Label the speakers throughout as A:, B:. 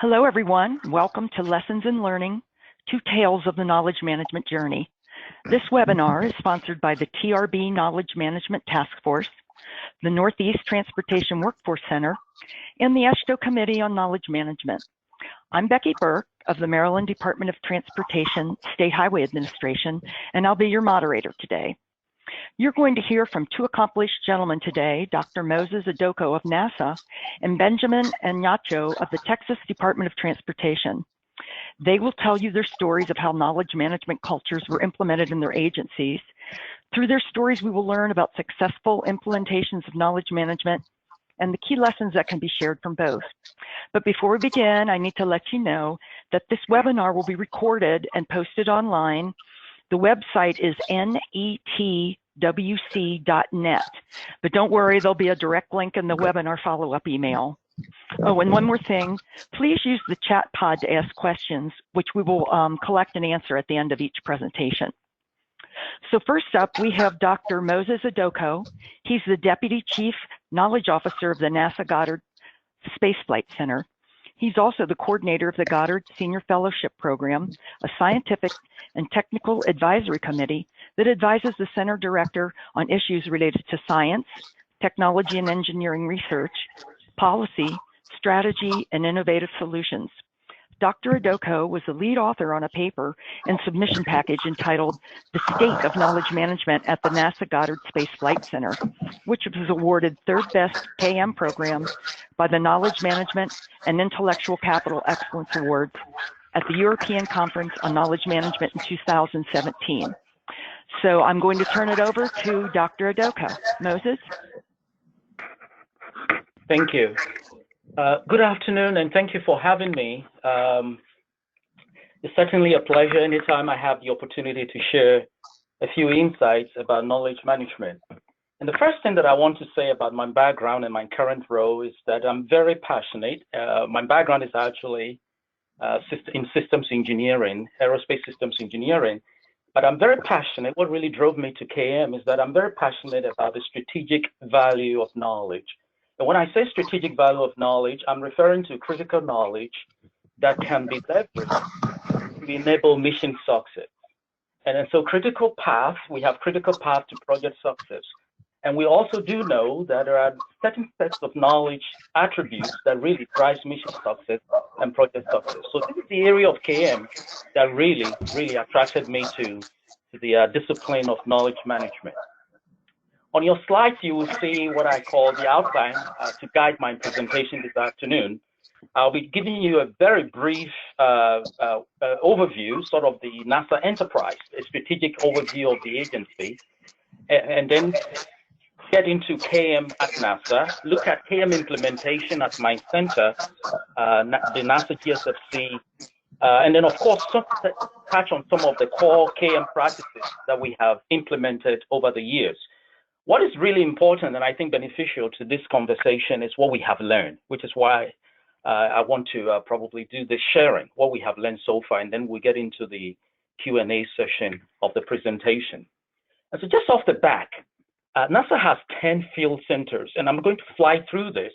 A: Hello, everyone. Welcome to Lessons in Learning, Two Tales of the Knowledge Management Journey. This webinar is sponsored by the TRB Knowledge Management Task Force, the Northeast Transportation Workforce Center, and the ESHTO Committee on Knowledge Management. I'm Becky Burke of the Maryland Department of Transportation State Highway Administration, and I'll be your moderator today. You're going to hear from two accomplished gentlemen today, Dr. Moses Adoko of NASA and Benjamin Anyacho of the Texas Department of Transportation. They will tell you their stories of how knowledge management cultures were implemented in their agencies. Through their stories, we will learn about successful implementations of knowledge management and the key lessons that can be shared from both. But before we begin, I need to let you know that this webinar will be recorded and posted online. The website is netwc.net, but don't worry, there'll be a direct link in the webinar follow-up email. Oh, and one more thing, please use the chat pod to ask questions, which we will collect and answer at the end of each presentation. So first up, we have Dr. Moses Adoko. He's the Deputy Chief Knowledge Officer of the NASA Goddard Space Flight Center. He's also the coordinator of the Goddard Senior Fellowship Program, a scientific and technical advisory committee that advises the center director on issues related to science, technology and engineering research, policy, strategy, and innovative solutions. Dr. Adoko was the lead author on a paper and submission package entitled The State of Knowledge Management at the NASA Goddard Space Flight Center, which was awarded third best KM program by the Knowledge Management and Intellectual Capital Excellence Awards at the European Conference on Knowledge Management in 2017. So I'm going to turn it over to Dr. Adoko. Moses?
B: Thank you. Good afternoon, and thank you for having me. It's certainly a pleasure anytime I have the opportunity to share a few insights about knowledge management. And the first thing that I want to say about my background and my current role is that I'm very passionate. My background is actually in systems engineering, aerospace systems engineering, but I'm very passionate. What really drove me to KM is that I'm very passionate about the strategic value of knowledge. And when I say strategic value of knowledge, I'm referring to critical knowledge that can be leveraged to enable mission success. And so critical path, we have critical path to project success. And we also do know that there are certain sets of knowledge attributes that really drives mission success and project success. So this is the area of KM that really attracted me to the discipline of knowledge management. On your slides, you will see what I call the outline to guide my presentation this afternoon. I'll be giving you a very brief overview, sort of the NASA enterprise, a strategic overview of the agency, and then get into KM at NASA, look at KM implementation at my center, the NASA GSFC, and then of course touch on some of the core KM practices that we have implemented over the years. What is really important and I think beneficial to this conversation is what we have learned, which is why I want to probably do this sharing, what we have learned so far, and then we'll get into the Q&A session of the presentation. And so just off the back, NASA has 10 field centers, and I'm going to fly through this.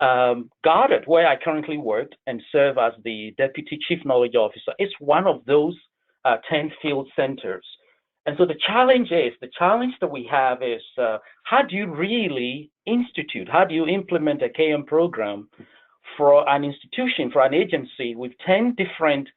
B: Goddard, where I currently work and serve as the Deputy Chief Knowledge Officer, is one of those 10 field centers. And so the challenge that we have is how do you really institute, how do you implement a KM program for an institution, for an agency with 10 different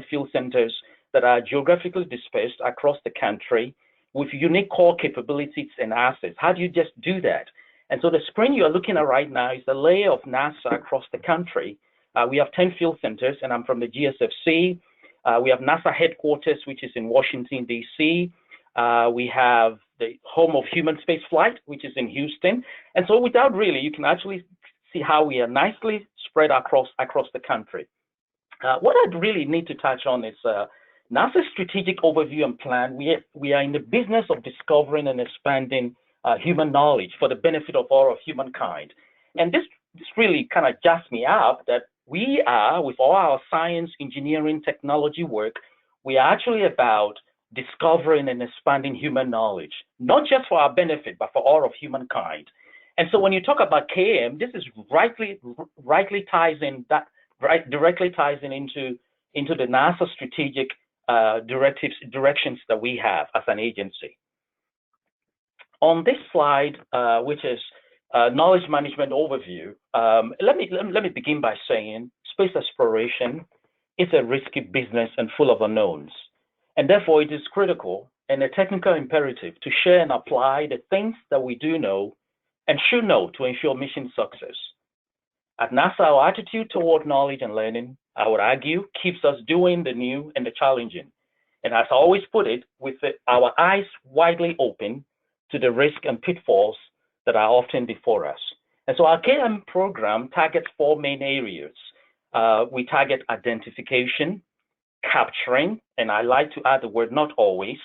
B: field centers that are geographically dispersed across the country with unique core capabilities and assets? How do you just do that? And so the screen you're looking at right now is the layer of NASA across the country. We have 10 field centers, and I'm from the GSFC. We have NASA headquarters, which is in Washington, D.C. We have the home of human space flight, which is in Houston. And so without really, you can actually see how we are nicely spread across the country. What I really need to touch on is NASA's strategic overview and plan. We are in the business of discovering and expanding human knowledge for the benefit of all of humankind. And this really kind of jacks me up that we are, with all our science, engineering, technology work, we are actually about discovering and expanding human knowledge, not just for our benefit, but for all of humankind. And so when you talk about KM, this is rightly ties in that right, directly ties into the NASA strategic directions that we have as an agency. On this slide, which is knowledge management overview, let me begin by saying space exploration is a risky business and full of unknowns, and therefore it is critical and a technical imperative to share and apply the things that we do know and should know to ensure mission success. At NASA, our attitude toward knowledge and learning, I would argue, keeps us doing the new and the challenging. And as I always put it, with our eyes widely open to the risk and pitfalls that are often before us. And so our KM program targets 4 main areas. We target identification, capturing, and I like to add the word not always,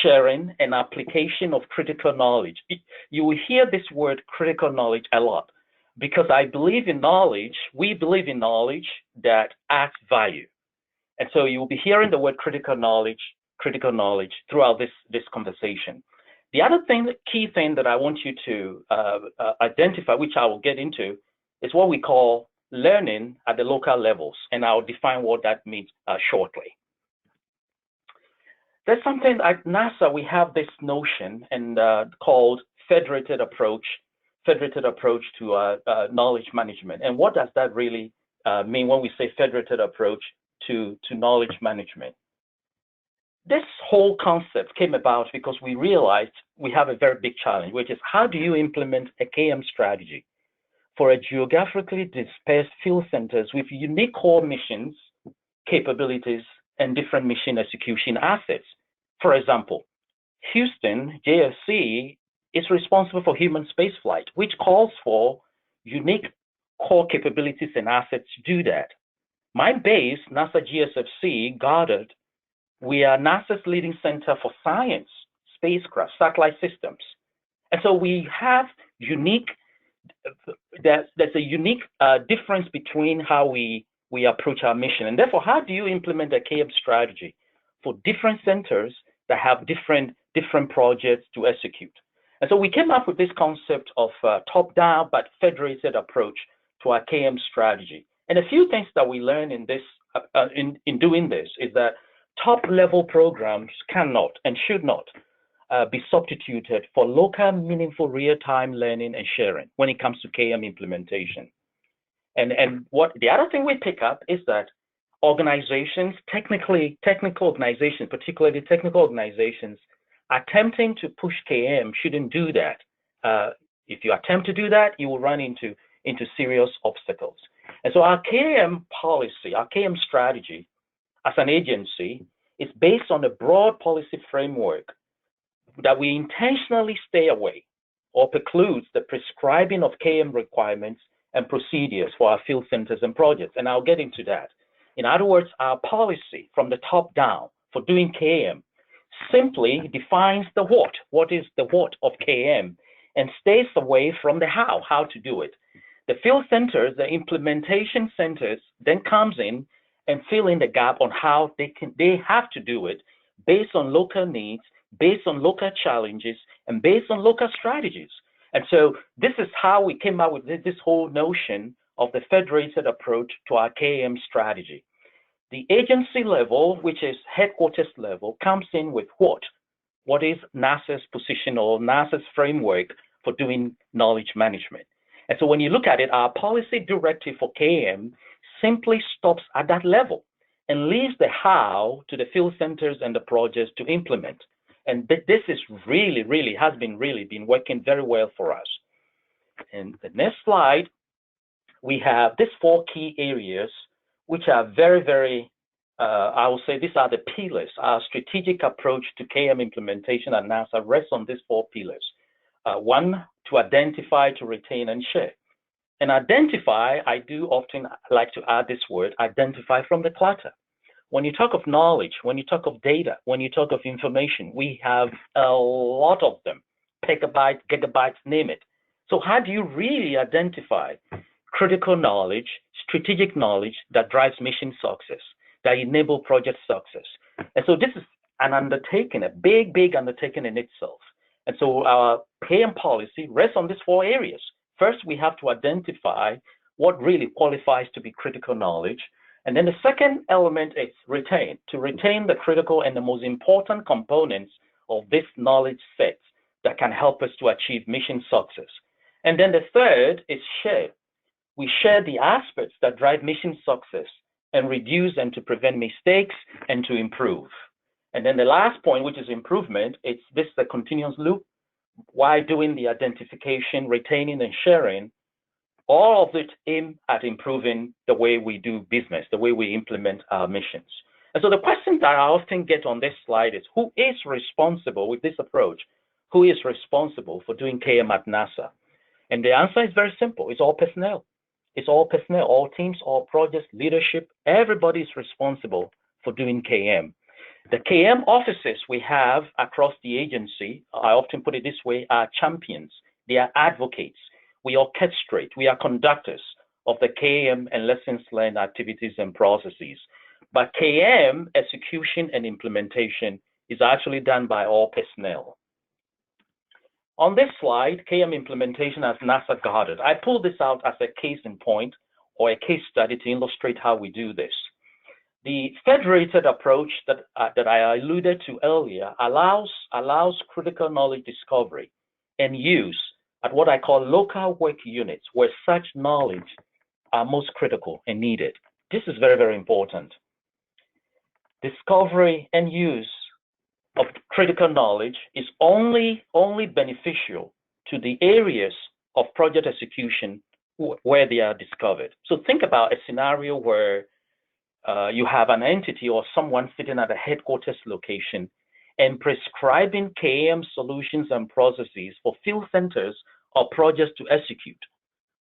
B: sharing and application of critical knowledge. You will hear this word critical knowledge a lot because I believe in knowledge, we believe in knowledge that adds value. And so you will be hearing the word critical knowledge throughout this conversation. The other thing, key thing that I want you to identify, which I will get into, is what we call learning at the local levels, and I'll define what that means shortly. There's something at NASA, we have this notion and called federated approach to knowledge management. And what does that really mean when we say federated approach to knowledge management? This whole concept came about because we realized we have a very big challenge, which is how do you implement a KM strategy for a geographically dispersed field centers with unique core missions, capabilities, and different mission execution assets. For example, Houston, JFC, is responsible for human spaceflight, which calls for unique core capabilities and assets to do that. My base, NASA GSFC, Goddard, we are NASA's leading center for science, spacecraft, satellite systems. And so we have unique, there's a unique difference between how we approach our mission. And therefore, how do you implement a KM strategy for different centers that have different projects to execute? And so we came up with this concept of top-down but federated approach to our KM strategy. And a few things that we learned in this, in doing this, is that top-level programs cannot and should not be substituted for local, meaningful, real-time learning and sharing when it comes to KM implementation. And what the other thing we pick up is that organizations, technical organizations, particularly technical organizations, attempting to push KM shouldn't do that. If you attempt to do that, you will run into serious obstacles. And so our KM policy, our KM strategy as an agency is based on a broad policy framework that we intentionally stay away or precludes the prescribing of KM requirements and procedures for our field centers and projects. And I'll get into that. In other words, our policy from the top down for doing KM simply defines the what is the what of KM, and stays away from the how to do it. The field centers, the implementation centers, then comes in and fill in the gap on how they have to do it based on local needs, based on local challenges, and based on local strategies. And so this is how we came up with this whole notion of the federated approach to our KM strategy. The agency level, which is headquarters level, comes in with what is NASA's position or NASA's framework for doing knowledge management. And so when you look at it, our policy directive for KM simply stops at that level and leaves the how to the field centers and the projects to implement. And this is has been working very well for us. And the next slide, we have these 4 key areas, which are very, I will say these are the pillars. Our strategic approach to KM implementation at NASA rests on these 4 pillars. 1, to identify, to retain, and share. And identify, I do often like to add this word, identify from the clutter. When you talk of knowledge, when you talk of data, when you talk of information, we have a lot of them, petabytes, gigabytes, name it. So how do you really identify critical knowledge, strategic knowledge that drives mission success, that enable project success? And so this is an undertaking, a big undertaking in itself. And so our KM policy rests on these 4 areas. First, we have to identify what really qualifies to be critical knowledge. And then the second element is retain, to retain the critical and the most important components of this knowledge set that can help us to achieve mission success. And then the third is share. We share the aspects that drive mission success and reduce and to prevent mistakes and to improve. And then the last point, which is improvement, it's this the continuous loop. While doing the identification, retaining, and sharing, all of it aim at improving the way we do business, the way we implement our missions. And so the question that I often get on this slide is, who is responsible with this approach? Who is responsible for doing KM at NASA? And the answer is very simple. It's all personnel. It's all personnel, all teams, all projects, leadership. Everybody is responsible for doing KM. The KM offices we have across the agency, I often put it this way, are champions. They are advocates. We orchestrate, we are conductors of the KM and lessons learned activities and processes. But KM execution and implementation is actually done by all personnel. On this slide, KM implementation as NASA guarded. I pulled this out as a case in point or a case study to illustrate how we do this. The federated approach that I alluded to earlier allows critical knowledge discovery and use at what I call local work units, where such knowledge are most critical and needed. This is very, very important. Discovery and use of critical knowledge is only beneficial to the areas of project execution where they are discovered. So think about a scenario where you have an entity or someone sitting at a headquarters location and prescribing KM solutions and processes for field centers or projects to execute.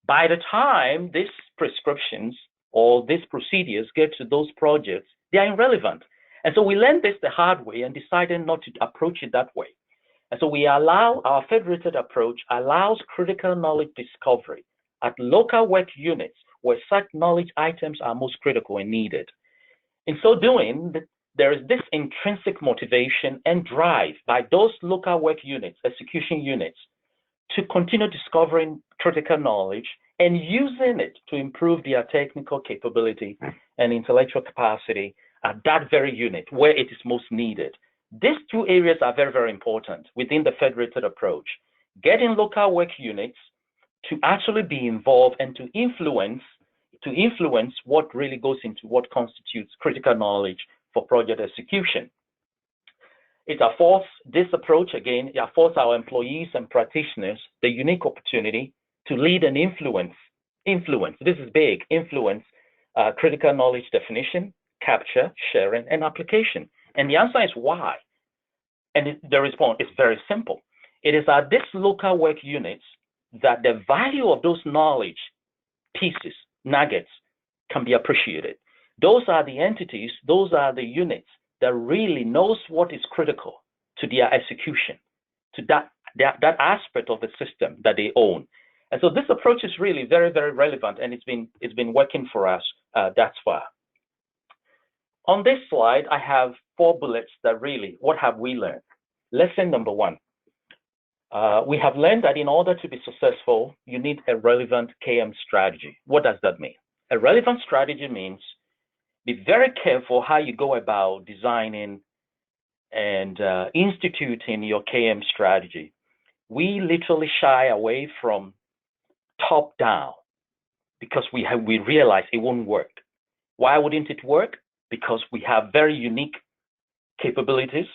B: By the time these prescriptions or these procedures get to those projects, they are irrelevant. And so we learned this the hard way and decided not to approach it that way. And so we allow, our federated approach allows critical knowledge discovery at local work units where such knowledge items are most critical and needed. In so doing, there is this intrinsic motivation and drive by those local work units, execution units, to continue discovering critical knowledge and using it to improve their technical capability and intellectual capacity at that very unit where it is most needed. These two areas are very, very important within the federated approach. Getting local work units to actually be involved and to influence what really goes into what constitutes critical knowledge for project execution. It affords this approach, again, it affords our employees and practitioners the unique opportunity to lead and influence, this is big, influence critical knowledge definition, capture, sharing, and application. And the answer is why? And the response is very simple. It is at these local work units that the value of those knowledge pieces, nuggets, can be appreciated. Those are the entities, those are the units that really knows what is critical to their execution, to that aspect of the system that they own. And so this approach is really very, very relevant, and it's been working for us thus far. On this slide, I have 4 bullets that really, what have we learned? Lesson number 1. We have learned that in order to be successful, you need a relevant KM strategy. What does that mean? A relevant strategy means be very careful how you go about designing and instituting your KM strategy. We literally shy away from top down because we realize it won't work. Why wouldn't it work? Because we have very unique capabilities.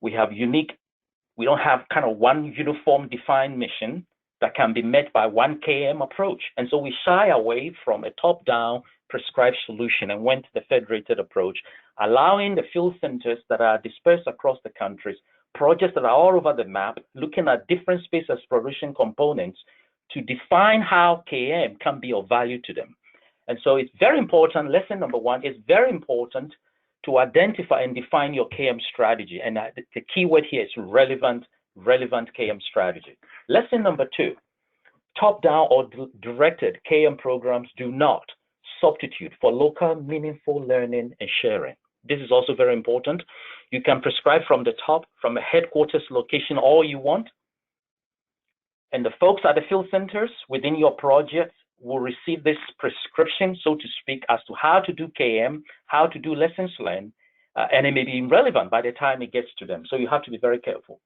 B: We don't have kind of one uniform defined mission that can be met by one KM approach. And so we shy away from a top-down prescribed solution and went to the federated approach, allowing the field centers that are dispersed across the countries, projects that are all over the map, looking at different space exploration components to define how KM can be of value to them. And so it's very important, lesson number 1, it's very important to identify and define your KM strategy. And the key word here is relevant KM strategy. Lesson number 2, top-down or directed KM programs do not substitute for local meaningful learning and sharing. This is also very important. You can prescribe from the top, from a headquarters location, all you want. And the folks at the field centers within your project will receive this prescription, so to speak, as to how to do KM, how to do lessons learned, and it may be irrelevant by the time it gets to them. So you have to be very careful.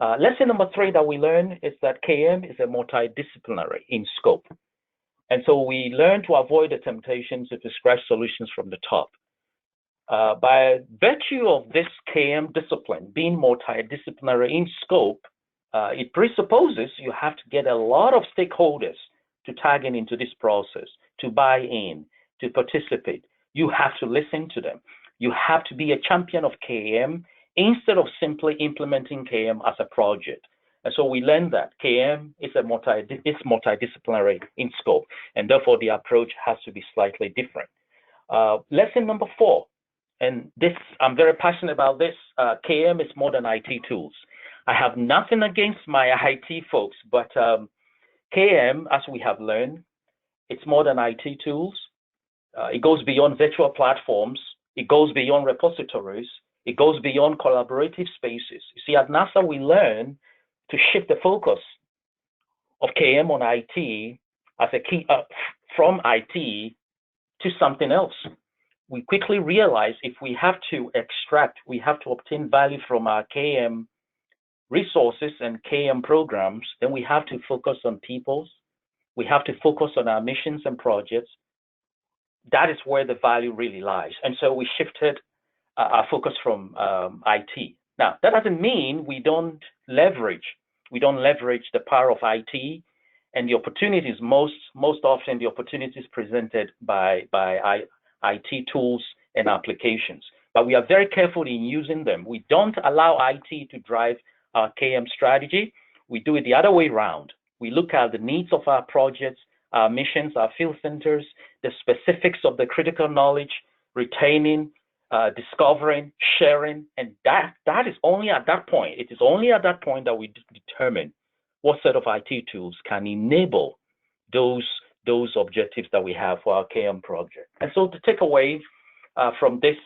B: Lesson number 3 that we learn is that KM is a multidisciplinary in scope. And so we learn to avoid the temptations to prescribe solutions from the top. By virtue of this KM discipline being multidisciplinary in scope, it presupposes you have to get a lot of stakeholders to tag in into this process, to buy in, to participate. You have to listen to them. You have to be a champion of KM instead of simply implementing KM as a project. And so we learned that KM is multidisciplinary in scope, and therefore the approach has to be slightly different. Lesson number 4, and this, I'm very passionate about this, KM is more than IT tools. I have nothing against my IT folks, but KM, as we have learned, it's more than IT tools. It goes beyond virtual platforms. It goes beyond repositories. It goes beyond collaborative spaces. You see, at NASA, we learn to shift the focus of KM on IT as a key from IT to something else. We quickly realize if we have to extract, we have to obtain value from our KM resources and KM programs, then we have to focus on peoples. We have to focus on our missions and projects. That is where the value really lies. And so we shifted our focus from IT. Now, that doesn't mean we don't leverage the power of IT and the opportunities. Most often the opportunities presented by IT tools and applications. But we are very careful in using them. We don't allow IT to drive our KM strategy. We do it the other way around. We look at the needs of our projects, our missions, our field centers, the specifics of the critical knowledge, retaining, discovering, sharing, and that is only at that point. It is only at that point that we determine what set of IT tools can enable those objectives that we have for our KM project. And so the takeaway from this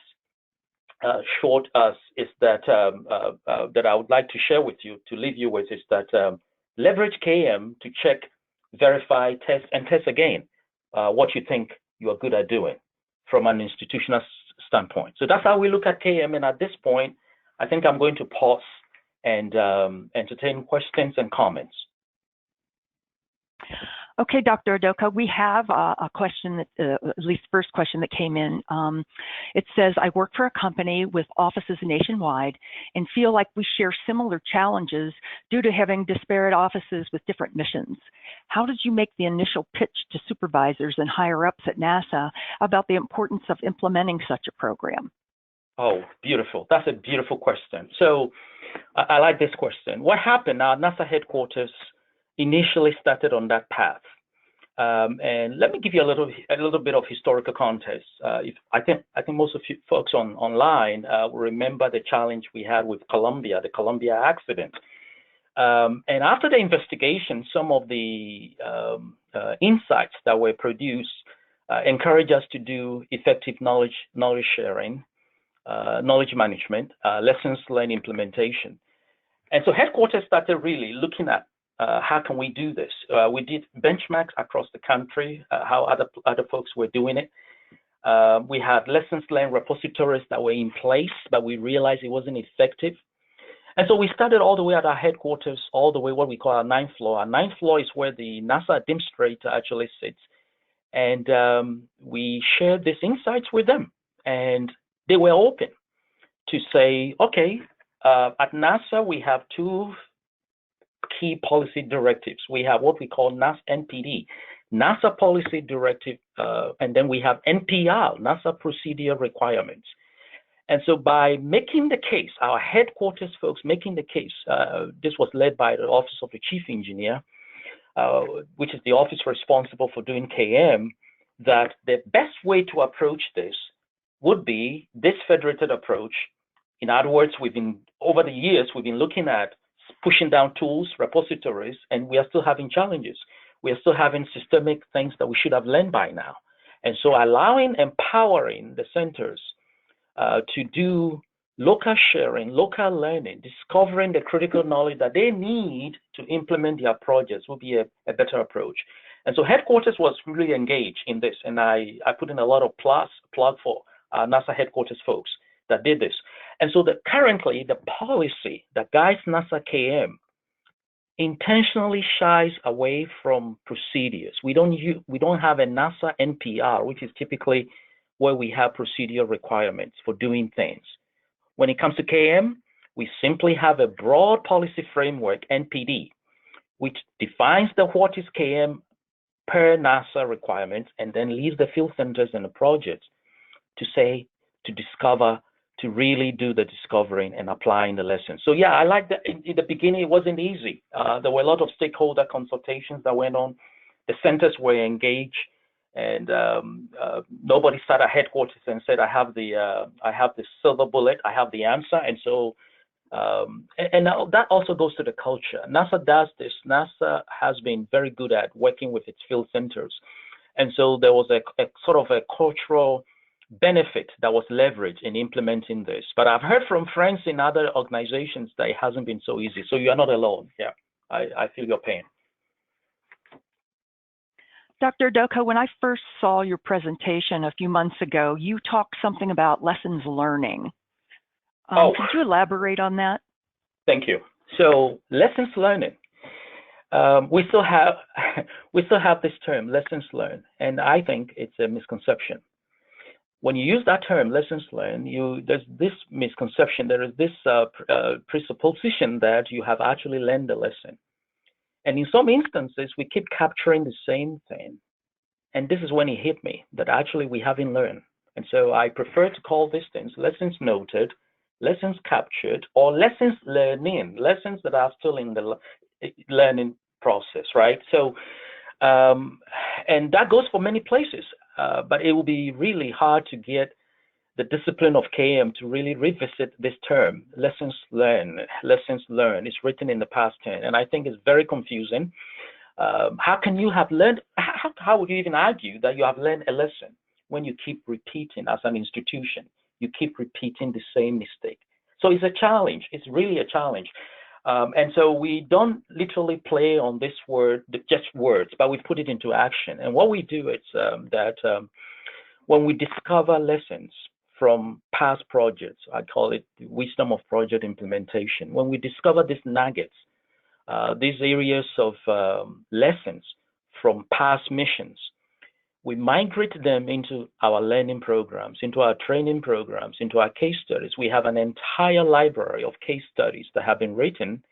B: short is that that I would like to share with you, to leave you with, is that leverage KM to check, verify, test, and test again what you think you are good at doing from an institutional standpoint. So that's how we look at KM. And at this point, I think I'm going to pause and entertain questions and comments.
A: Okay, Dr. Udoka, we have a question, that, at least first question that came in. It says, I work for a company with offices nationwide and feel like we share similar challenges due to having disparate offices with different missions. How did you make the initial pitch to supervisors and higher ups at NASA about the importance of implementing such a program?
B: Oh, beautiful. That's a beautiful question. So I like this question. What happened? Our NASA headquarters initially started on that path. And let me give you a little bit of historical context. I think most of you folks online will remember the challenge we had with Columbia, the Columbia accident. And after the investigation, some of the insights that were produced encouraged us to do effective knowledge sharing, knowledge management, lessons learned implementation. And so headquarters started really looking at how can we do this? We did benchmarks across the country, how other folks were doing it. We had lessons learned repositories that were in place, but we realized it wasn't effective. And so we started all the way at our headquarters, all the way what we call our 9th floor. Our 9th floor is where the NASA administrator actually sits. And we shared these insights with them. And they were open to say, okay, at NASA, we have 2 key policy directives. We have what we call NASA NPD, NASA Policy Directive, and then we have NPR, NASA Procedure Requirements. And so by making the case, our headquarters folks making the case, this was led by the Office of the Chief Engineer, which is the office responsible for doing KM, that the best way to approach this would be this federated approach. In other words, over the years, we've been looking at pushing down tools, repositories, and we are still having challenges. We are still having systemic things that we should have learned by now. And so empowering the centers to do local sharing, local learning, discovering the critical knowledge that they need to implement their projects will be a better approach. And so headquarters was really engaged in this, and I put in a lot of plug for NASA headquarters folks that did this. And so currently the policy that guides NASA KM intentionally shies away from procedures. We don't have a NASA NPR, which is typically where we have procedural requirements for doing things. When it comes to KM, we simply have a broad policy framework, NPD, which defines what is KM per NASA requirements, and then leaves the field centers and the projects to discover, to really do the discovering and applying the lessons. So yeah, I like that. In the beginning, it wasn't easy. There were a lot of stakeholder consultations that went on. The centers were engaged, and nobody sat at headquarters and said, I have the silver bullet, I have the answer. And so, and that also goes to the culture. NASA does this. NASA has been very good at working with its field centers. And so there was a sort of a cultural benefit that was leveraged in implementing this. But I've heard from friends in other organizations that it hasn't been so easy. So you are not alone. Yeah, I feel your pain.
A: Dr. Udoka, when I first saw your presentation a few months ago, you talked something about lessons learning. Could you elaborate on that?
B: Thank you. So lessons learning. We still have this term, lessons learned, and I think it's a misconception. When you use that term, lessons learned, there's this misconception. There is this presupposition that you have actually learned the lesson. And in some instances, we keep capturing the same thing. And this is when it hit me that actually we haven't learned. And so I prefer to call these things lessons noted, lessons captured, or lessons learning, lessons that are still in the learning process, right? So, and that goes for many places, but it will be really hard to get the discipline of KM to really revisit this term, lessons learned. Lessons learned is written in the past tense, and I think it's very confusing. How can you have learned, how would you even argue that you have learned a lesson when you keep repeating as an institution? You keep repeating the same mistake. So it's a challenge. It's really a challenge. And so we don't literally play on this word, just words, but we put it into action. And what we do is that when we discover lessons from past projects, I call it the wisdom of project implementation. When we discover these nuggets, these areas of lessons from past missions, we migrate them into our learning programs, into our training programs, into our case studies. We have an entire library of case studies that have been written,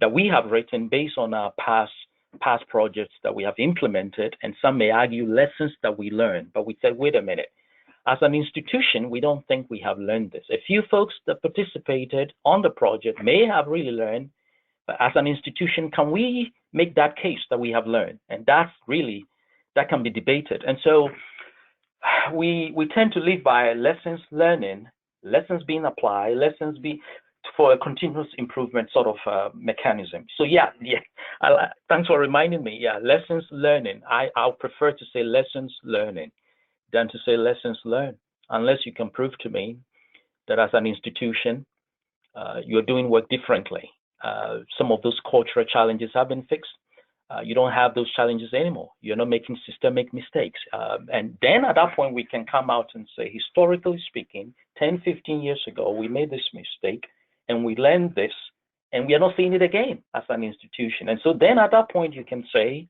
B: that we have written based on our past projects that we have implemented, and some may argue lessons that we learned. But we said, wait a minute, as an institution, we don't think we have learned this. A few folks that participated on the project may have really learned, but as an institution, can we make that case that we have learned? And that's really, that can be debated. And so we tend to live by lessons learning, lessons being applied, lessons be for a continuous improvement sort of mechanism. So yeah, thanks for reminding me. Yeah, lessons learning. I'll prefer to say lessons learning than to say lessons learned, unless you can prove to me that as an institution, you're doing work differently. Some of those cultural challenges have been fixed. You don't have those challenges anymore. You're not making systemic mistakes. And then at that point, we can come out and say, historically speaking, 10, 15 years ago, we made this mistake and we learned this, and we are not seeing it again as an institution. And so then at that point, you can say,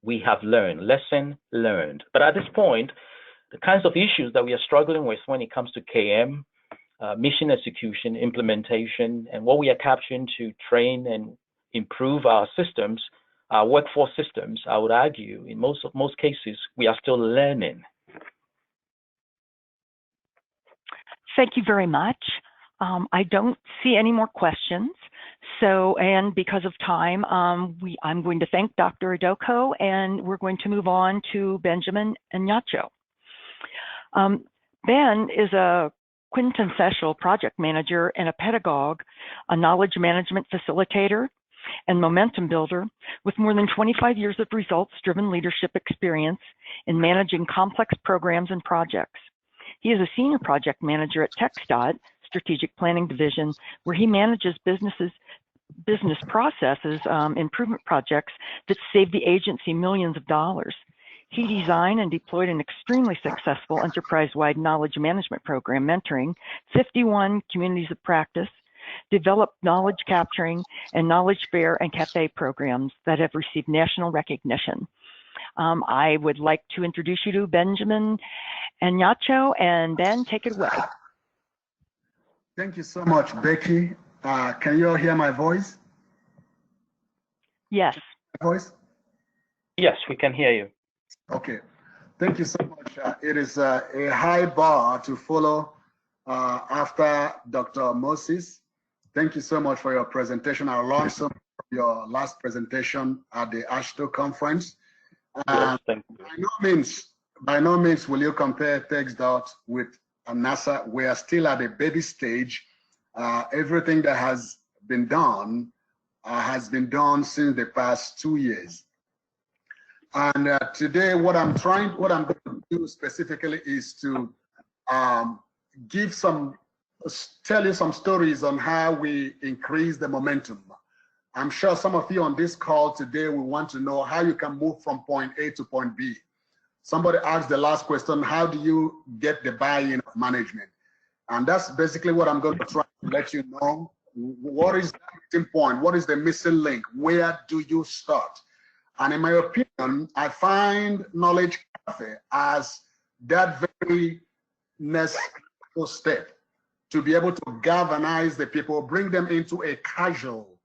B: we have learned, lesson learned. But at this point, the kinds of issues that we are struggling with when it comes to KM, mission execution, implementation, and what we are capturing to train and improve our systems, our workforce systems, I would argue, in most cases, we are still learning.
A: Thank you very much. I don't see any more questions. So, and because of time, I'm going to thank Dr. Udoka, and we're going to move on to Benjamin Ignacio. Ben is a quintessential project manager and a pedagogue, a knowledge management facilitator, and momentum builder with more than 25 years of results-driven leadership experience in managing complex programs and projects. He is a senior project manager at TxDOT, Strategic Planning Division, where he manages business processes improvement projects that save the agency millions of dollars. He designed and deployed an extremely successful enterprise-wide knowledge management program, mentoring 51 communities of practice, developed knowledge capturing and knowledge fair and cafe programs that have received national recognition. I would like to introduce you to Benjamin Ignacio, and Ben, take it away.
C: Thank you so much, Becky. Can you all hear my voice?
A: Yes.
C: My voice?
B: Yes, we can hear you.
C: Okay. Thank you so much. It is a high bar to follow after Dr. Moses. Thank you so much for your presentation. I learned so much from your last presentation at the AASHTO conference.
B: Yes, thank you.
C: By no means will you compare TxDOT with NASA. We are still at a baby stage. Everything that has been done since the past 2 years. And today, what I'm going to do specifically is to tell you some stories on how we increase the momentum. I'm sure some of you on this call today will want to know how you can move from point A to point B. Somebody asked the last question, how do you get the buy-in of management? And that's basically what I'm going to try to let you know. What is the missing point? What is the missing link? Where do you start? And in my opinion, I find Knowledge Cafe as that very next step to be able to galvanize the people, bring them into a casual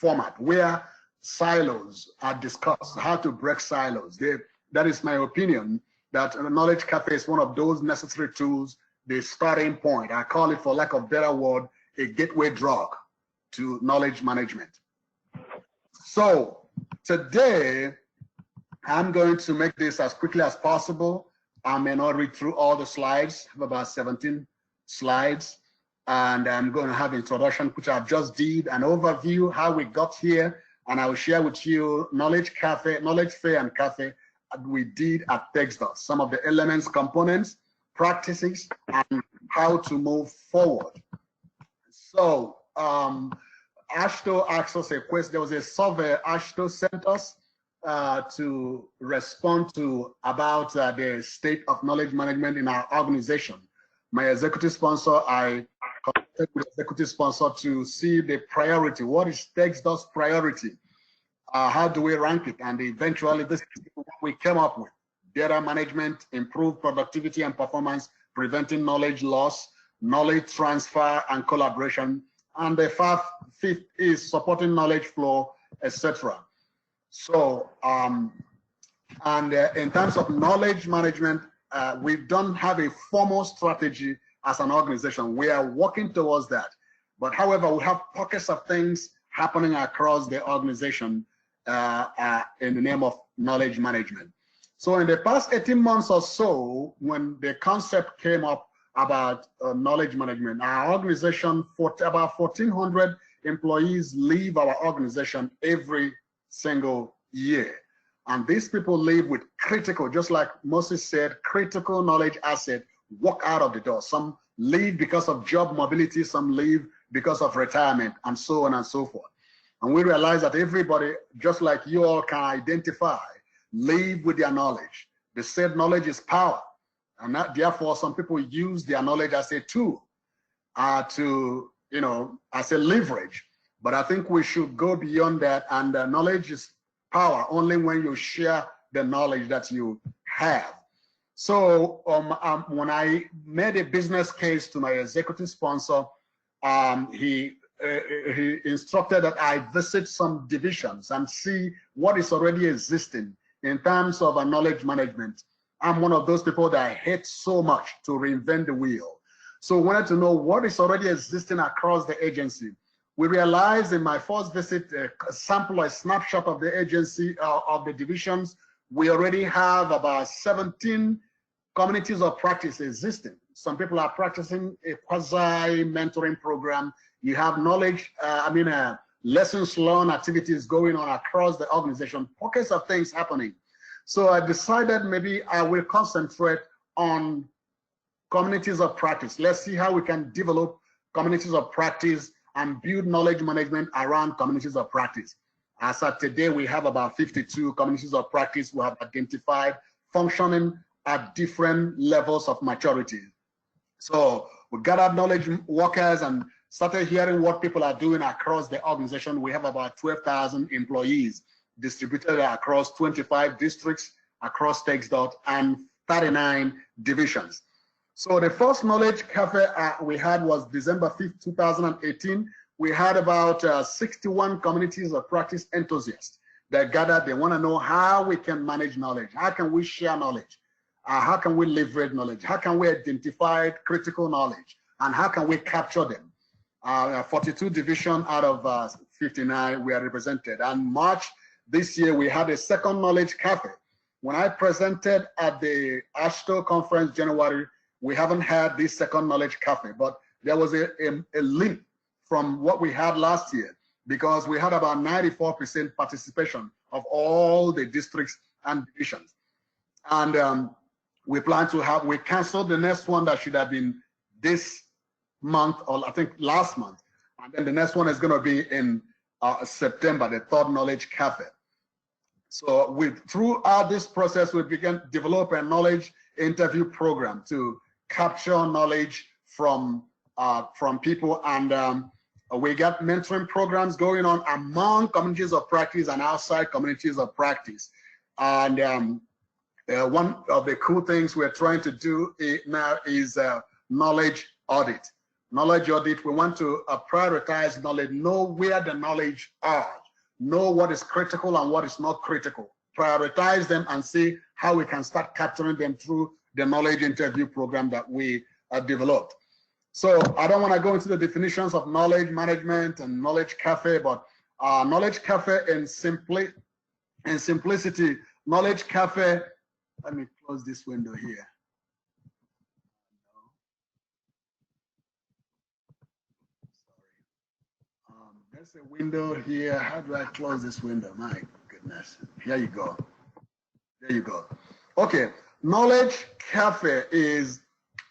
C: format where silos are discussed, how to break silos. That is my opinion, that Knowledge Cafe is one of those necessary tools, the starting point. I call it, for lack of a better word, a gateway drug to knowledge management. So today, I'm going to make this as quickly as possible. I may not read through all the slides. I have about 17 slides. And I'm going to have introduction, which I've just did, an overview, how we got here. And I will share with you Knowledge Fair and Cafe we did at TxDOT, some of the elements, components, practices, and how to move forward. So AASHTO asked us a question. There was a survey AASHTO sent us to respond to about the state of knowledge management in our organization. My executive sponsor, I contacted with the executive sponsor to see the priority. What is TxDOT's priority? How do we rank it? And eventually, this is what we came up with. Data management, improved productivity and performance, preventing knowledge loss, knowledge transfer and collaboration. And the fifth is supporting knowledge flow, etc. So, in terms of knowledge management, we don't have a formal strategy as an organization. We are working towards that. But however, we have pockets of things happening across the organization in the name of knowledge management. So in the past 18 months or so, when the concept came up about knowledge management, our organization, about 1,400 employees leave our organization every single year. And these people leave with critical, just like Moses said, critical knowledge asset walk out of the door. Some leave because of job mobility, some leave because of retirement, and so on and so forth. And we realize that everybody, just like you all can identify, leave with their knowledge. They said knowledge is power. And that, therefore, some people use their knowledge as a tool to, as a leverage. But I think we should go beyond that. And knowledge is power only when you share the knowledge that you have. So when I made a business case to my executive sponsor, he instructed that I visit some divisions and see what is already existing in terms of knowledge management. I'm one of those people that hate so much to reinvent the wheel. So I wanted to know what is already existing across the agency. We realized in my first visit, a sample, a snapshot of the agency, of the divisions, we already have about 17 communities of practice existing. Some people are practicing a quasi-mentoring program. You have knowledge, lessons learned activities going on across the organization, pockets of things happening. So I decided maybe I will concentrate on communities of practice. Let's see how we can develop communities of practice and build knowledge management around communities of practice. As of today, we have about 52 communities of practice we have identified functioning at different levels of maturity. So we gathered knowledge workers and started hearing what people are doing across the organization. We have about 12,000 employees distributed across 25 districts across TechDot and 39 divisions. So the first knowledge cafe we had was December 5th, 2018. We had about 61 communities of practice enthusiasts that gathered. They want to know how we can manage knowledge. How can we share knowledge? How can we leverage knowledge? How can we identify critical knowledge? And how can we capture them? 42 divisions out of 59 were represented. And March this year, we had a second knowledge cafe. When I presented at the ASHTO conference January, we haven't had this second knowledge cafe, but there was a link from what we had last year because we had about 94% participation of all the districts and divisions. And we plan to have, we canceled the next one that should have been this month, or I think last month. And then the next one is going to be in September, the third knowledge cafe. So throughout this process, we began to develop a knowledge interview program to capture knowledge from people, and we got mentoring programs going on among communities of practice and outside communities of practice. And one of the cool things we're trying to do now is knowledge audit. Knowledge audit, we want to prioritize knowledge, know where the knowledge are, know what is critical and what is not critical, prioritize them and see how we can start capturing them through the knowledge interview program that we developed. So I don't want to go into the definitions of knowledge management and knowledge cafe, but knowledge cafe in simplicity, knowledge cafe, let me close this window here. There's a window here. How do I close this window? My goodness. Here you go. There you go. Okay. Knowledge cafe is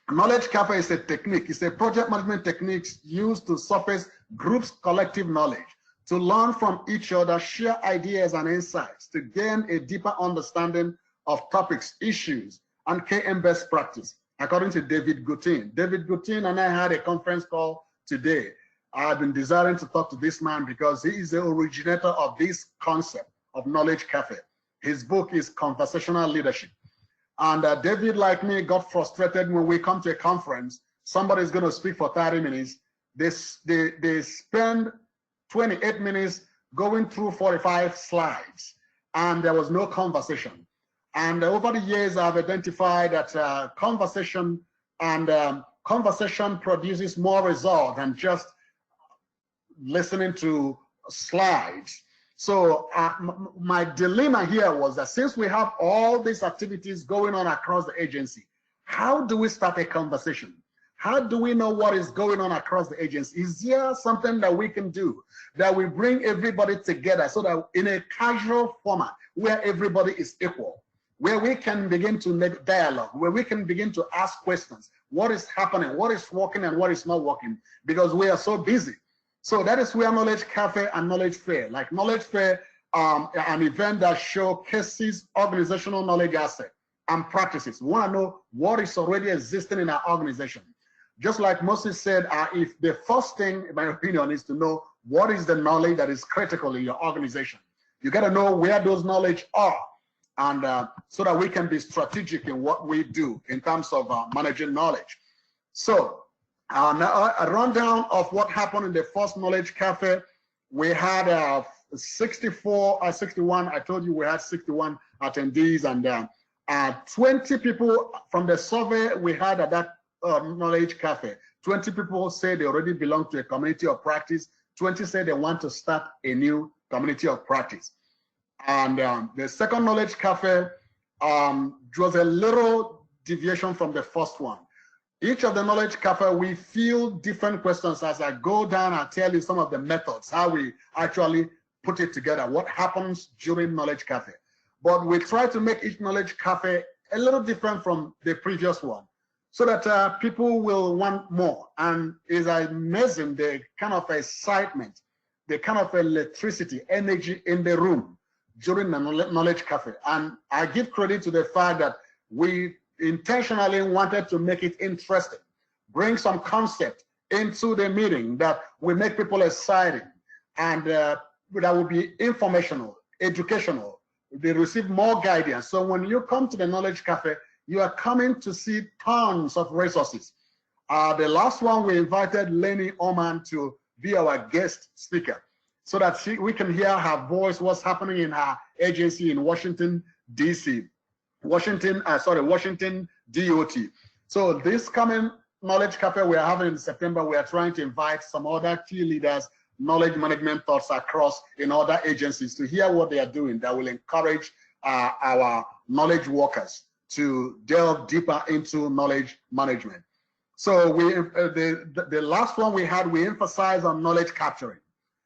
C: a technique. It's a project management technique used to surface groups' collective knowledge, to learn from each other, share ideas and insights, to gain a deeper understanding of topics, issues, and KM best practice, according to David Gutin. David Gutin and I had a conference call today. I've been desiring to talk to this man because he is the originator of this concept of knowledge cafe. His book is Conversational Leadership. And David, like me, got frustrated when we come to a conference. Somebody's going to speak for 30 minutes. They spend 28 minutes going through 45 slides, and there was no conversation. And over the years, I've identified that conversation produces more result than just listening to slides. So my dilemma here was that since we have all these activities going on across the agency, how do we start a conversation? How do we know what is going on across the agency? Is there something that we can do that we bring everybody together so that in a casual format where everybody is equal, where we can begin to make dialogue, where we can begin to ask questions, what is happening, what is working and what is not working, because we are so busy. So that is where Knowledge Cafe and Knowledge Fair, like Knowledge Fair, an event that showcases organizational knowledge assets and practices. We want to know what is already existing in our organization. Just like Moses said, if the first thing, in my opinion, is to know what is the knowledge that is critical in your organization. You got to know where those knowledge are, and so that we can be strategic in what we do in terms of managing knowledge. So now a rundown of what happened in the first Knowledge Cafe. We had 61, I told you we had 61 attendees, and 20 people from the survey we had at that Knowledge Cafe. 20 people say they already belong to a community of practice. 20 say they want to start a new community of practice. And the second Knowledge Cafe was a little deviation from the first one. Each of the Knowledge Cafe, we field different questions as I go down and tell you some of the methods, how we actually put it together, what happens during Knowledge Cafe. But we try to make each Knowledge Cafe a little different from the previous one. so that people will want more. And it's amazing the kind of excitement, the kind of electricity, energy in the room during the Knowledge Cafe. And I give credit to the fact that we intentionally wanted to make it interesting, bring some concept into the meeting that will make people excited, and that will be informational, educational. They receive more guidance. So when you come to the Knowledge Cafe, you are coming to see tons of resources. The last one, we invited Lenny Oman to be our guest speaker so that we can hear her voice, what's happening in her agency in Washington, D.C. Washington DOT. So this coming Knowledge Cafe we are having in September, we are trying to invite some other key leaders, knowledge management thoughts across in other agencies to hear what they are doing that will encourage our knowledge workers to delve deeper into knowledge management. So the last one we had, we emphasized on knowledge capturing.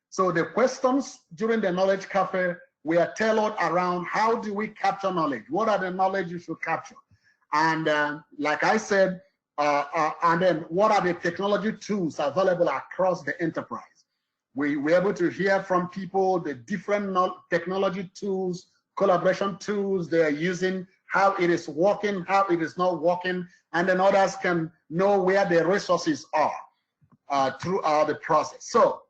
C: So the questions during the Knowledge Cafe were tailored around how do we capture knowledge? What are the knowledge you should capture? And like I said, and then what are the technology tools available across the enterprise? We were able to hear from people the different technology tools, collaboration tools they are using, how it is working, how it is not working, and then others can know where the resources are throughout the process. So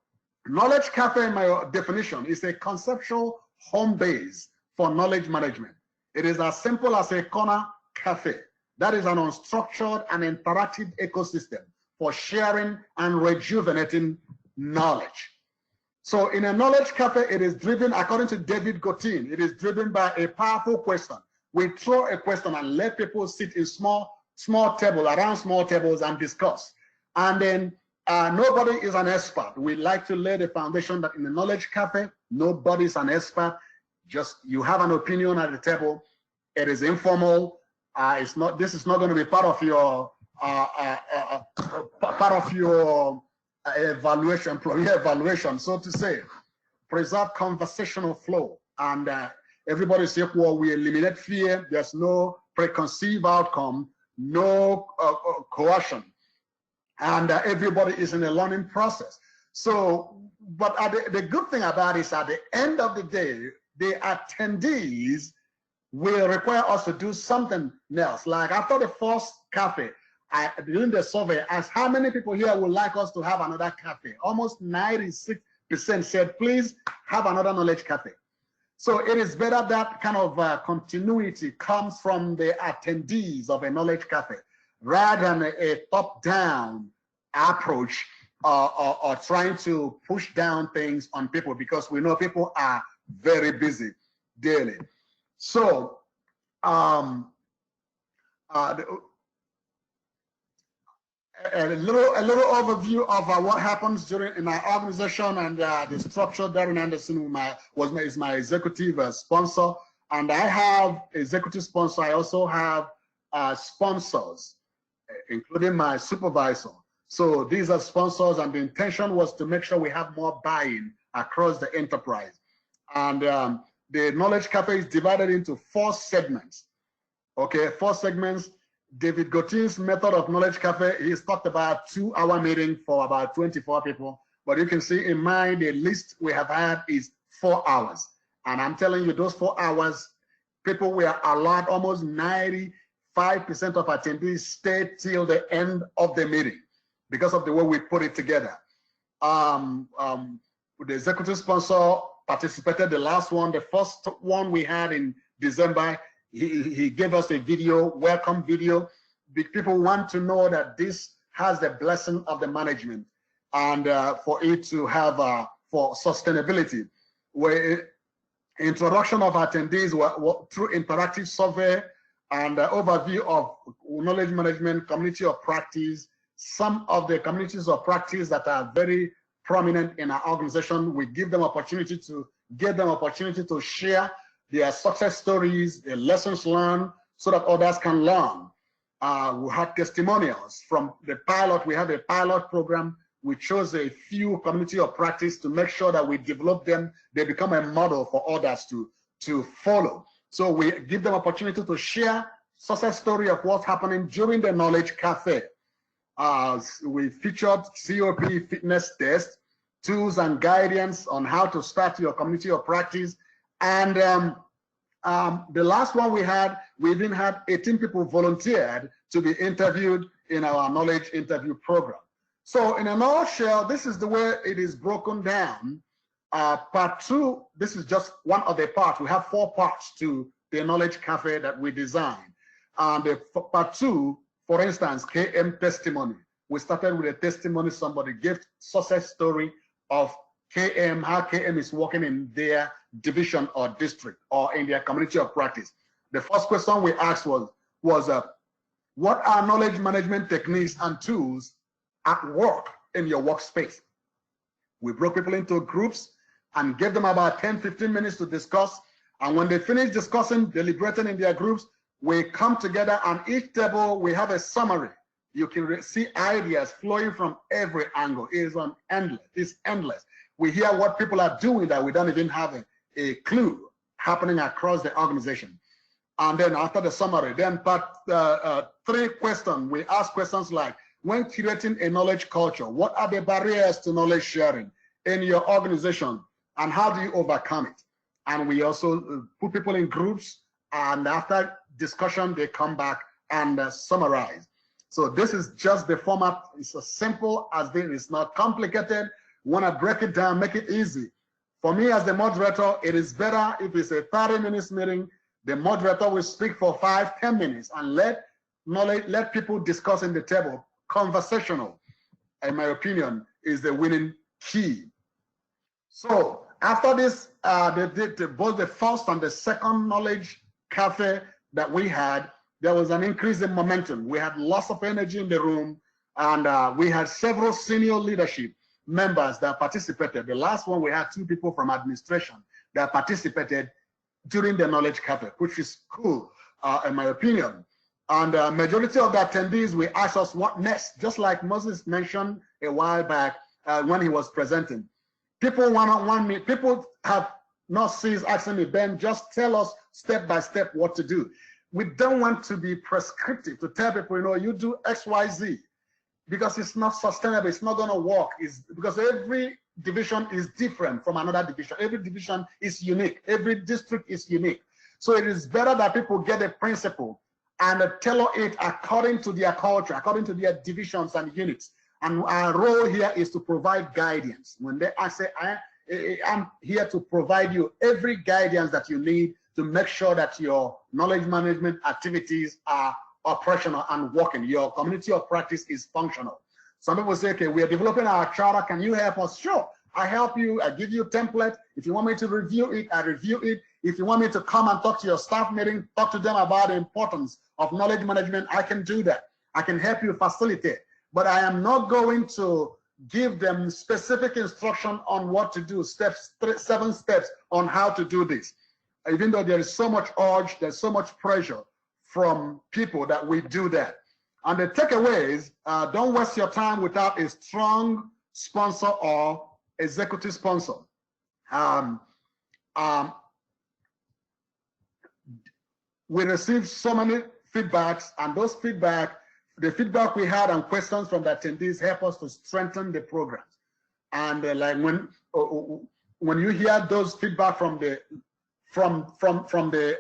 C: Knowledge Cafe, in my definition, is a conceptual home base for knowledge management. It is as simple as a corner cafe. That is an unstructured and interactive ecosystem for sharing and rejuvenating knowledge. So in a Knowledge Cafe, it is driven, according to David Gotin, it is driven by a powerful question. We throw a question and let people sit in small tables, around small tables, and discuss. And then nobody is an expert. We like to lay the foundation that in the Knowledge Cafe, nobody is an expert. Just you have an opinion at the table. It is informal. It's not. This is not going to be part of your evaluation, so to say. Preserve conversational flow, and everybody is equal. We eliminate fear. There's no preconceived outcome, no coercion, and everybody is in a learning process. So, but the good thing about it is at the end of the day, the attendees will require us to do something else. Like after the first cafe, during the survey, asked how many people here would like us to have another cafe. Almost 96% said, please have another Knowledge Cafe. So it is better that kind of continuity comes from the attendees of a Knowledge Cafe rather than a top-down approach or trying to push down things on people, because we know people are very busy daily. So a little overview of what happens in our organization and the structure. Darren Anderson is my executive sponsor, and I have executive sponsor. I also have sponsors, including my supervisor. So these are sponsors, and the intention was to make sure we have more buy-in across the enterprise. And the Knowledge Cafe is divided into 4 segments. Okay, 4 segments. David Gotin's method of Knowledge Cafe, he's talked about 2-hour meeting for about 24 people. But you can see in mine, the list we have had is 4 hours. And I'm telling you, those 4 hours, people were allowed, almost 95% of attendees stayed till the end of the meeting because of the way we put it together. The executive sponsor participated the last one. The first one we had in December, he gave us a video, welcome video. People want to know that this has the blessing of the management, and for it to have for sustainability. Where introduction of attendees through interactive survey and overview of knowledge management, community of practice. Some of the communities of practice that are very prominent in our organization, we give them opportunity to share their success stories, their lessons learned, so that others can learn. We had testimonials from the pilot. We have a pilot program. We chose a few community of practice to make sure that we develop them. They become a model for others to follow. So we give them opportunity to share success story of what's happening during the Knowledge Cafe. We featured COP fitness test, tools and guidance on how to start your community of practice. And the last one we even had 18 people volunteered to be interviewed in our knowledge interview program. So in a nutshell, this is the way it is broken down. Part 2, this is just one of the parts. We have 4 parts to the Knowledge Cafe that we designed. Part 2, for instance, KM testimony. We started with a testimony. Somebody gave success story of KM, how KM is working in their division or district or in their community of practice. The first question we asked was what are knowledge management techniques and tools at work in your workspace? We broke people into groups and gave them about 10-15 minutes to discuss. And when they finish discussing, deliberating in their groups, we come together, and each table we have a summary. You can see ideas flowing from every angle. It is endless. It's endless. We hear what people are doing that we don't even have a clue happening across the organization. And then after the summary, then part 3 question, we ask questions like, when creating a knowledge culture, what are the barriers to knowledge sharing in your organization, and how do you overcome it? And we also put people in groups, and after discussion, they come back and summarize. So this is just the format. It's as simple as this. It's not complicated. We want to break it down, make it easy. For me as the moderator, it is better if it's a 30-minute meeting. The moderator will speak for 5-10 minutes and let people discuss in the table. Conversational, in my opinion, is the winning key. So after this, both the first and the second Knowledge Cafe that we had, there was an increase in momentum. We had lots of energy in the room, and we had several senior leadership members that participated. The last one, we had 2 people from administration that participated during the Knowledge Cafe, which is cool, in my opinion. And the majority of the attendees, we asked us what next, just like Moses mentioned a while back when he was presenting. People one-on-one me, people have not ceased asking me, Ben, just tell us step by step what to do. We don't want to be prescriptive to tell people, you do X, Y, Z, because it's not sustainable. It's not going to work. It's because every division is different from another division. Every division is unique. Every district is unique. So it is better that people get a principle and tailor it according to their culture, according to their divisions and units. And our role here is to provide guidance. When I say I'm here to provide you every guidance that you need to make sure that your knowledge management activities are operational and working. Your community of practice is functional. Some people say, okay, we are developing our charter. Can you help us? Sure, I help you. I give you a template. If you want me to review it, I review it. If you want me to come and talk to your staff meeting, talk to them about the importance of knowledge management, I can do that. I can help you facilitate. But I am not going to give them specific instruction on what to do, 7 steps on how to do this. Even though there is so much urge, there's so much pressure from people that we do that. And the takeaways, don't waste your time without a strong sponsor or executive sponsor. We received so many feedbacks, and those the feedback we had and questions from the attendees help us to strengthen the programs. And like when you hear those feedback from the tables, from the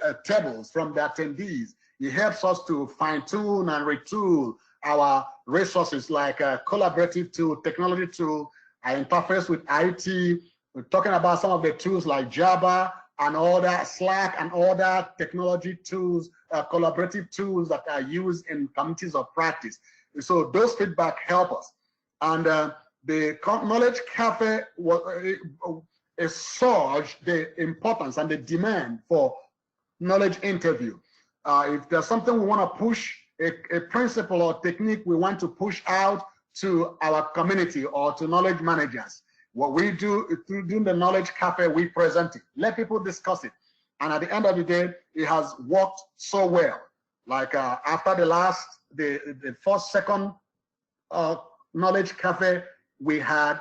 C: attendees, it helps us to fine-tune and retool our resources, like a collaborative tool, technology tool, interface with IT. We're talking about some of the tools like Java and other Slack and other technology tools, collaborative tools that are used in communities of practice. So those feedback help us. And the Knowledge Cafe surged the importance and the demand for knowledge interview. If there's something we want to push, a principle or technique we want to push out to our community or to knowledge managers, what we do through doing the Knowledge Cafe, we present it, let people discuss it. And at the end of the day, it has worked so well. Like after the first, second Knowledge Cafe we had,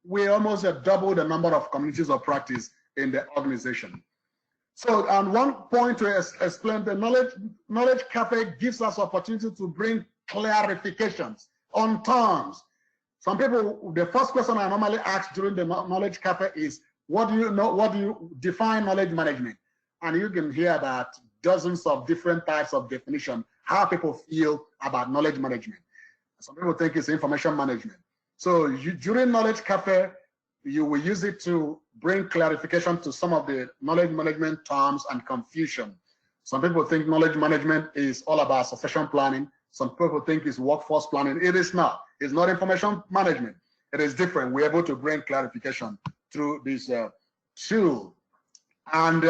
C: we almost doubled the number of communities of practice in the organization. So, and one point to explain, the knowledge cafe gives us opportunity to bring clarifications on terms. Some people, the first question I normally ask during the knowledge cafe is, what do you know? What do you define knowledge management? And you can hear about dozens of different types of definition, how people feel about knowledge management. Some people think it's information management. So during knowledge cafe, you will use it to bring clarification to some of the knowledge management terms and confusion. Some people think knowledge management is all about succession planning. Some people think it's workforce planning. It is not. It's not information management. It is different. We're able to bring clarification through this tool. And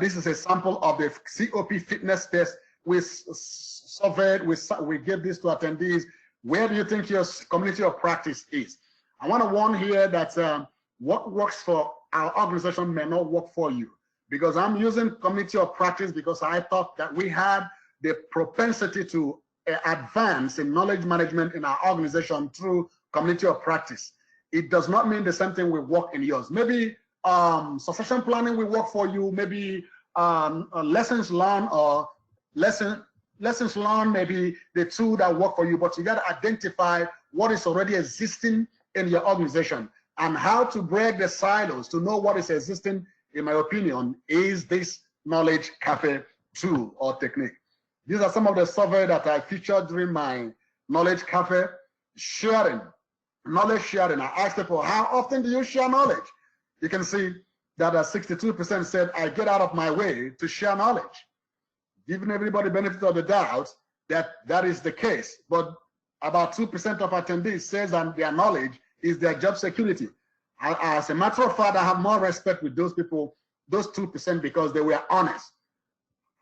C: this is a sample of the COP fitness test. We surveyed, we gave this to attendees. Where do you think your community of practice is? I want to warn here that what works for our organization may not work for you, because I'm using community of practice because I thought that we had the propensity to advance in knowledge management in our organization through community of practice. It does not mean the same thing will work in yours. Maybe succession planning will work for you. Maybe lessons learned or lessons learned may be the tool that work for you, but you got to identify what is already existing in your organization and how to break the silos to know what is existing, in my opinion, is this knowledge cafe tool or technique. These are some of the survey that I featured during my knowledge cafe. Sharing, knowledge sharing. I asked people, how often do you share knowledge? You can see that 62% said, I get out of my way to share knowledge. Giving everybody benefit of the doubt that is the case. But about 2% of attendees says that their knowledge is their job security. As a matter of fact, I have more respect with those people, those 2%, because they were honest.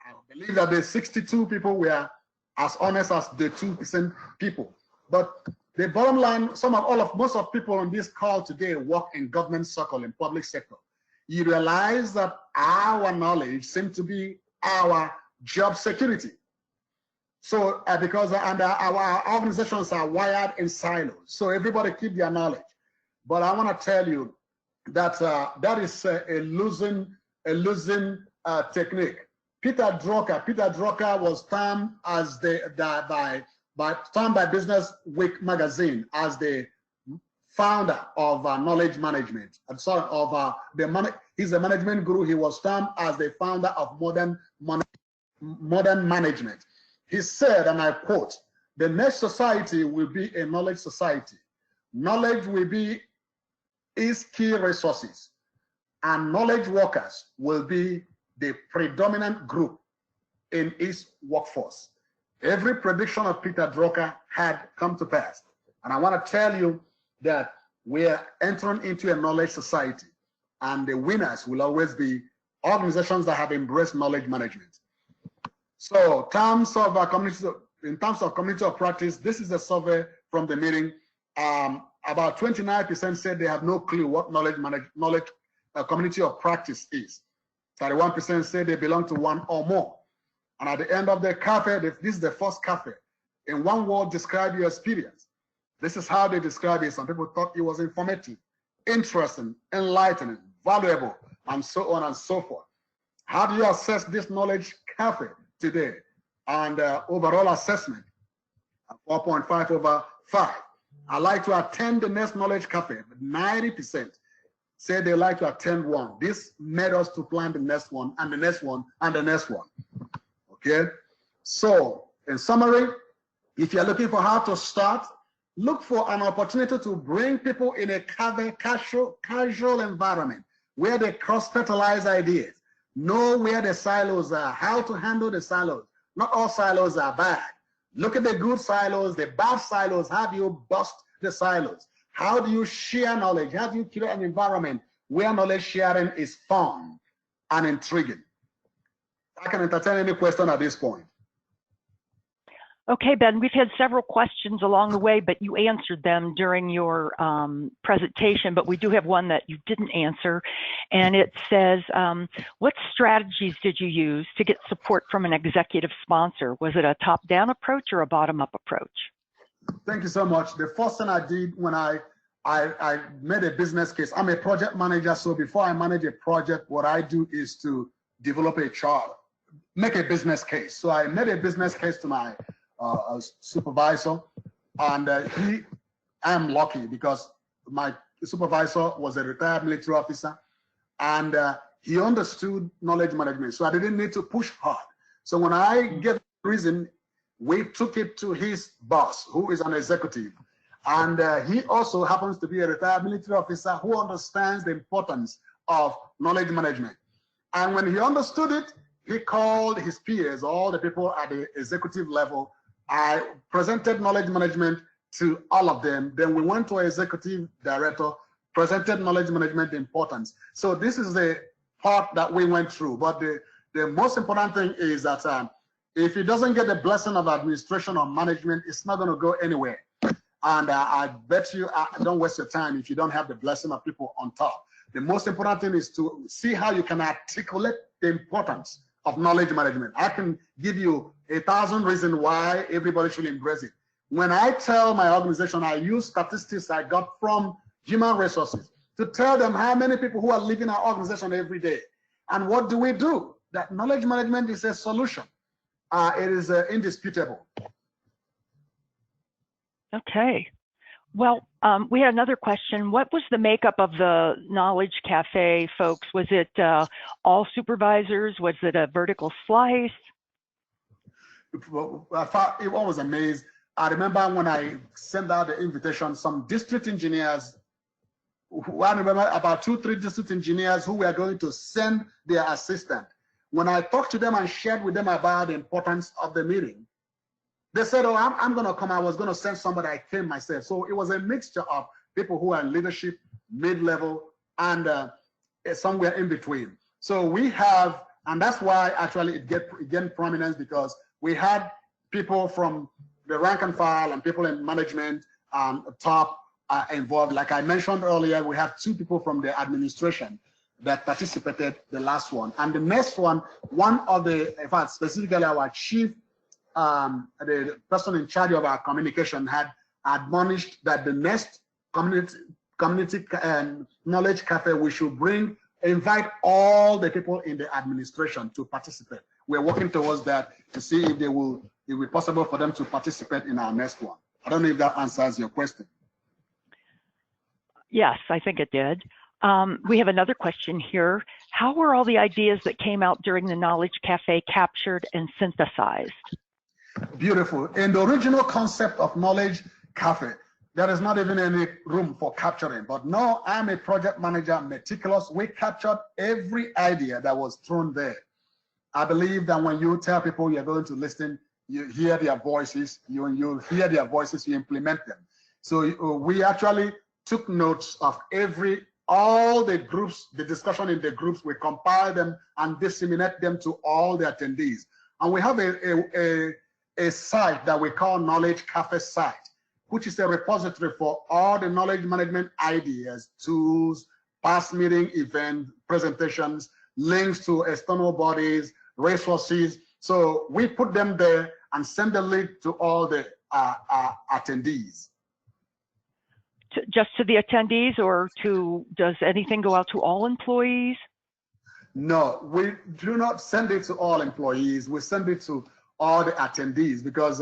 C: I believe that the 62 people were as honest as the 2% people. But the bottom line, most of people on this call today work in government circle, in public sector. You realize that our knowledge seems to be our job security. So because our organizations are wired in silos, so everybody keep their knowledge. But I want to tell you that that is a losing technique. Peter Drucker was termed as by Business Week magazine as the founder of knowledge management. I'm sorry, of he's a management guru. He was termed as the founder of modern management. He said, and I quote, "The next society will be a knowledge society. Knowledge will be its key resources, and knowledge workers will be the predominant group in its workforce." Every prediction of Peter Drucker had come to pass. And I want to tell you that we are entering into a knowledge society, and the winners will always be organizations that have embraced knowledge management. So in terms of community of practice, this is a survey from the meeting. About 29% said they have no clue what community of practice is. 31% said they belong to one or more. And at the end of the cafe, this is the first cafe. In one word, describe your experience. This is how they describe it. Some people thought it was informative, interesting, enlightening, valuable, and so on and so forth. How do you assess this knowledge cafe today? And overall assessment, 4.5 over 5. I like to attend the next knowledge cafe, but 90% say they like to attend one. This made us to plan the next one, and the next one, and the next one. Okay, so in summary, if you're looking for how to start, look for an opportunity to bring people in a casual environment where they cross-fertilize ideas, know where the silos are, how to handle the silos. Not all silos are bad. Look at the good silos, the bad silos. How do you bust the silos? How do you share knowledge? How do you create an environment where knowledge sharing is fun and intriguing? I can entertain any question at this point.
A: Okay, Ben, we've had several questions along the way, but you answered them during your presentation, but we do have one that you didn't answer, and it says, what strategies did you use to get support from an executive sponsor? Was it a top-down approach or a bottom-up approach?
C: Thank you so much. The first thing I did when I made a business case, I'm a project manager, so before I manage a project, what I do is to develop a chart, make a business case. So I made a business case to my supervisor, and I am lucky because my supervisor was a retired military officer, and he understood knowledge management. So I didn't need to push hard. So when I gave the reason, we took it to his boss, who is an executive. And he also happens to be a retired military officer who understands the importance of knowledge management. And when he understood it, he called his peers, all the people at the executive level. I presented knowledge management to all of them. Then we went to our executive director, presented knowledge management importance. So this is the part that we went through. But the most important thing is that if it doesn't get the blessing of administration or management, it's not going to go anywhere. And I bet you, don't waste your time if you don't have the blessing of people on top. The most important thing is to see how you can articulate the importance of knowledge management. I can give you 1,000 reasons why everybody should embrace it. When I tell my organization, I use statistics I got from human resources to tell them how many people who are leaving our organization every day. And what do we do? That knowledge management is a solution. It is indisputable.
A: Okay. Well, we had another question. What was the makeup of the Knowledge Cafe folks? Was it all supervisors? Was it a vertical slice?
C: It was amazing. I remember when I sent out the invitation, some district engineers, I remember about 2-3 district engineers who were going to send their assistant. When I talked to them and shared with them about the importance of the meeting, they said, oh, I'm going to come. I was going to send somebody. I came myself. So it was a mixture of people who are in leadership, mid-level, and somewhere in between. So we have, and that's why actually it gained prominence, because we had people from the rank and file and people in management top involved. Like I mentioned earlier, we have 2 people from the administration that participated the last one. And the next one of the, in fact, specifically our chief, the person in charge of our communication had admonished that the next community knowledge cafe, we should invite all the people in the administration to participate. We're working towards that to see if it will be possible for them to participate in our next one. I don't know if that answers your question.
A: Yes, I think it did. We have another question here. How were all the ideas that came out during the Knowledge Cafe captured and synthesized?
C: Beautiful. In the original concept of Knowledge Cafe, there is not even any room for capturing. But no, I'm a project manager, meticulous. We captured every idea that was thrown there. I believe that when you tell people you're going to listen, you hear their voices. When you hear their voices, you implement them. So we actually took notes of all the groups, the discussion in the groups. We compile them and disseminate them to all the attendees. And we have a site that we call Knowledge Cafe site, which is a repository for all the knowledge management ideas, tools, past meeting event presentations, links to external bodies, resources. So we put them there and send the link to all the attendees.
A: Just to the attendees, or does anything go out to all employees?
C: No, we do not send it to all employees. We send it to all the attendees, because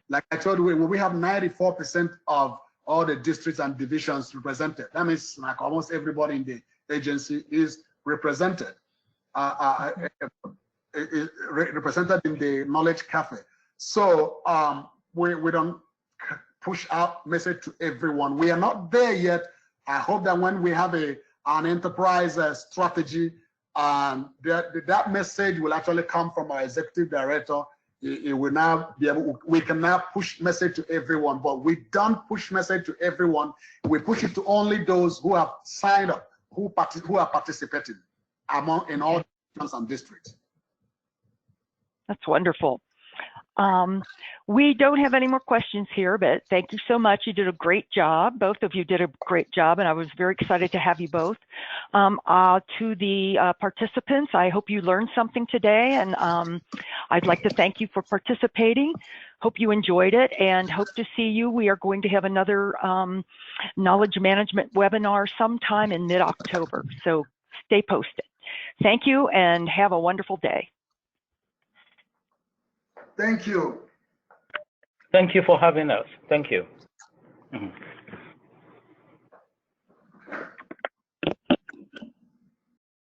C: like I told you, we have 94% of all the districts and divisions represented. That means like almost everybody in the agency is represented, represented in the Knowledge Cafe. So we don't push out message to everyone. We are not there yet. I hope that when we have an enterprise strategy, that message will actually come from our executive director. It will now be able, we can now push message to everyone, but we don't push message to everyone. We push it to only those who have signed up, who are participating in all divisions and districts.
A: That's wonderful. We don't have any more questions here, but thank you so much. You did a great job. Both of you did a great job, and I was very excited to have you both. To the participants, I hope you learned something today, and I'd like to thank you for participating. Hope you enjoyed it, and hope to see you. We are going to have another knowledge management webinar sometime in mid-October, so stay posted. Thank you and have a wonderful day.
C: Thank you.
B: Thank you for having us. Thank you.